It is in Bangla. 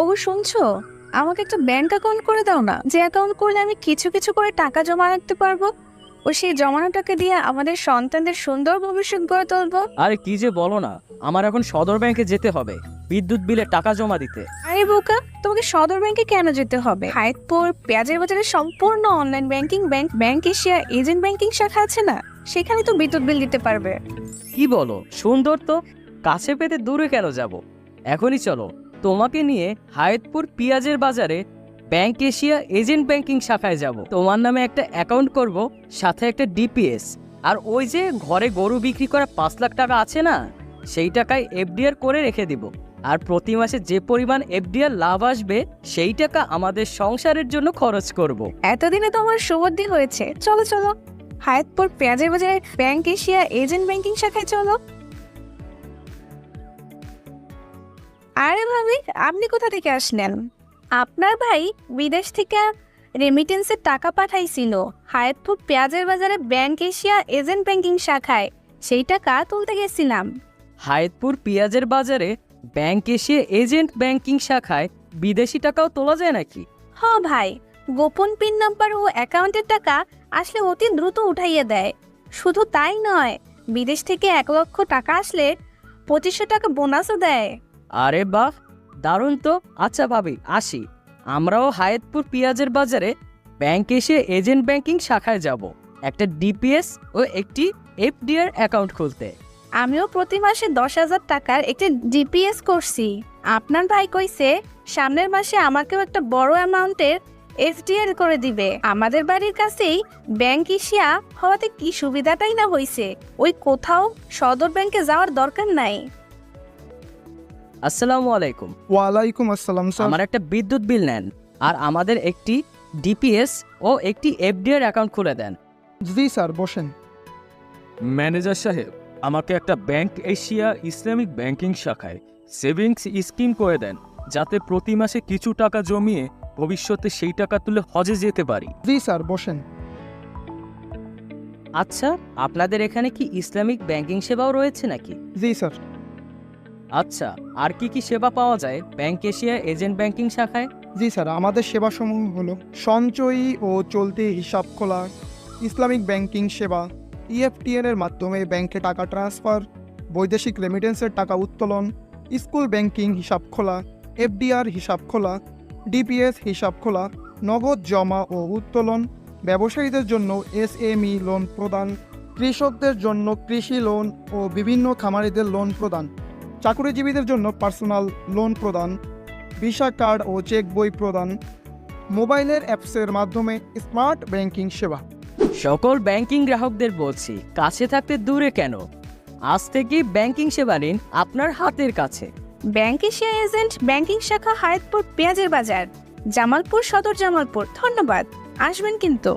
ওগো শুনছো, আমাকে একটা ব্যাংক অ্যাকাউন্ট করে দাও না, যে অ্যাকাউন্ট করলে আমি কিছু কিছু করে টাকা জমা রাখতে পারবো ও সেই জমানো টাকা দিয়ে আমাদের সন্তানদের সুন্দর ভবিষ্যৎ গড়ে তুলবো। আরে কি যে বলো না, আমার এখন সদর ব্যাংকে যেতে হবে বিদ্যুৎ বিলে টাকা জমা দিতে। আরে বোকা, তোমাকে সদর ব্যাংকে কেন যেতে হবে? হায়াতপুর পেঁয়াজের বাজারে সম্পূর্ণ online banking bank Asia agent banking শাখা আছে না, সেখানে তো বিদ্যুৎ বিল দিতে পারবে। কি বলো, সুন্দর তো, কাছে পেতে দূরে কেন যাব? এখনই চলো, তোমাকে নিয়ে হায়াতপুর পেঁয়াজের বাজারে ব্যাংক এশিয়া এজেন্ট ব্যাংকিং শাখায় যাব। তোমার নামে একটা অ্যাকাউন্ট করব, সাথে একটা ডিপিএস, আর ওই যে ঘরে গরু বিক্রি করা 5 লাখ টাকা আছে না, সেই টাকায় এফডিআর করে রেখে দিব। আর প্রতি মাসে যে পরিমাণ এফডিআর লাভ আসবে সেই টাকা আমাদের সংসারের জন্য খরচ করব। এতদিনে তো আমার সুবুদ্ধি হয়েছে, চলো চলো হায়াতপুর পেঁয়াজের বাজারে ব্যাংক এশিয়া এজেন্ট ব্যাংকিং শাখায় চলো। আরে ভাবি, আপনি কোথা থেকে আসলেন? আপনার ভাই বিদেশ থেকে রেমিটেন্সের টাকা পাঠাইছিল হায়াতপুর পেঁয়াজের বাজারে ব্যাংক এশিয়া এজেন্ট ব্যাংকিং শাখায়, সেই টাকা তুলতে গেছিলাম। হায়াতপুর পেঁয়াজের বাজারে ব্যাংক এশিয়া এজেন্ট ব্যাংকিং শাখায় বিদেশি টাকাও তোলা যায় নাকি? হ ভাই, গোপন পিন নাম্বার ও অ্যাকাউন্টের টাকা আসলে অতি দ্রুত উঠাইয়ে দেয়। শুধু তাই নয়, বিদেশ থেকে 1 লক্ষ টাকা আসলে 2500 টাকা বোনাসও দেয়। আরে বাহ, দারুণ তো। আচ্ছা ভাবি, আসি, আমরাও হায়াতপুর পেঁয়াজের বাজারে ব্যাংক এশিয়া এজেন্ট ব্যাংকিং শাখায় যাব একটা ডিপিএস ও একটি এফডিআর অ্যাকাউন্ট খুলতে। আমিও প্রতি মাসে 10,000 টাকার একটা ডিপিএস করছি। আপনার ভাই কইছে সামনের মাসে আমাকেও একটা বড় অ্যামাউন্টের এফডিআর করে দিবে। আমাদের বাড়ির কাছেই ব্যাংক এশিয়া হওয়াতে কি সুবিধাটাই না হইছে, ওই কোথাও সদর ব্যাংকে যাওয়ার দরকার নাই। আসসালামু আলাইকুম। ওয়ালাইকুম আসসালাম স্যার। আমার একটা বিদ্যুৎ বিল নেন, আর আমাদের একটি ডিপিএস ও একটি এফডিআর অ্যাকাউন্ট খুলে দেন। জি স্যার, বসেন। ম্যানেজার সাহেব, আমাকে একটা ব্যাংক এশিয়া ইসলামিক ব্যাংকিং শাখায় সেভিংস স্কিম করে দেন, যাতে প্রতি মাসে কিছু টাকা জমিয়ে ভবিষ্যতে সেই টাকা তুলে হজে যেতে পারি। জি স্যার, বসেন। আচ্ছা, আপনাদের এখানে কি ইসলামিক ব্যাংকিং সেবাও রয়েছে নাকি? জি স্যার। আচ্ছা, আর কি কি সেবা পাওয়া যায় ব্যাংক এশিয়া এজেন্ট ব্যাংকিং শাখায়? জি স্যার, আমাদের সেবাসমূহ হলো সঞ্চয়ী ও চলতি হিসাব খোলা, ইসলামিক ব্যাংকিং সেবা, ইএফটিএন এর মাধ্যমে ব্যাংকে টাকা ট্রান্সফার, বৈদেশিক রেমিটেন্সের টাকা উত্তোলন, স্কুল ব্যাংকিং হিসাব খোলা, এফডিআর হিসাব খোলা, ডিপিএস হিসাব খোলা, নগদ জমা ও উত্তোলন, ব্যবসায়ীদের জন্য এসএমই লোন প্রদান, কৃষকদের জন্য কৃষি লোন ও বিভিন্ন খামারিদের লোন প্রদান, চাকুরিজীবীদের জন্য পার্সোনাল লোন প্রদান, ভিসা কার্ড ও চেক বই প্রদান, মোবাইলের অ্যাপসের মাধ্যমে স্মার্ট ব্যাংকিং সেবা। সকল ব্যাংকিং গ্রাহকদের বলছি, কাছে থাকতে দূরে কেন, আজ থেকে ব্যাংকিং সেবা নিন আপনার হাতের কাছে। ব্যাংক এশিয়া এজেন্ট ব্যাংকিং শাখা হায়াতপুর পেঁয়াজের বাজার, জামালপুর সদর জামালপুর। ধন্যবাদ, আসবেন কিন্তু।